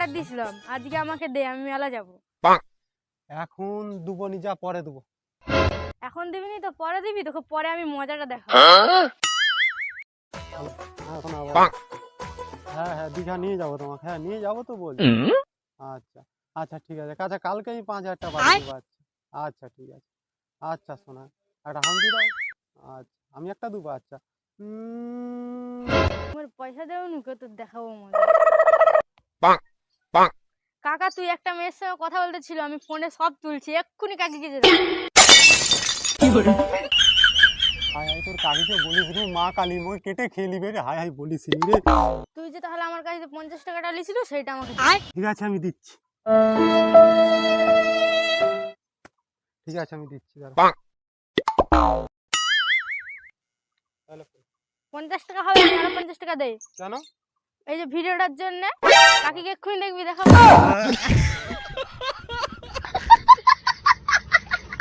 টাকা দিছিলাম, আজকে আমাকে দে, আমি মেলা যাব। এখন দুবো নি, যা পরে দেবো। এখন দিবি নি তো পরে দিবি, তোকে পরে আমি মজাটা দেখাবো। এখন আবার হ্যাঁ হ্যাঁ দীঘা নিয়ে যাবো তোমাকে, হ্যাঁ নিয়ে যাবো তো বলছি। আচ্ছা আচ্ছা ঠিক আছে, আচ্ছা কালকে আমি 5,000 টাকা পাঠিয়ে দেবো। আচ্ছা আচ্ছা ঠিক আছে। আচ্ছা শোনা, একটা হাম্পি দাও। আচ্ছা আমি একটা দেবো। আচ্ছা আমার পয়সা দেও নুকে তোর দেখাবো মজা। কাকা তুই একটা মেয়ের সঙ্গে কথা বলতে ছিল, আমি ফোনে সব তুলছি, এক্ষুনি কাকিকে যেতে। হাই হাই তোর কাকিকে বলিস রে, মা কালী মোকে কেটে খেয়ে নিবে রে। হাই হাই বলিস নি রে। তুই যে তাহলে আমার কাছে 50 টাকাটা লিছিল সেইটা আমাকে দে। ঠিক আছে আমি দিচ্ছি, ঠিক আছে আমি দিচ্ছি দাঁড়া। 50 টাকা হবে না, আরো 50 টাকা দে। কেন? এই যে ভিডিওটার জন্য কাকিকে এক্ষুনি দেখবি দেখাবো।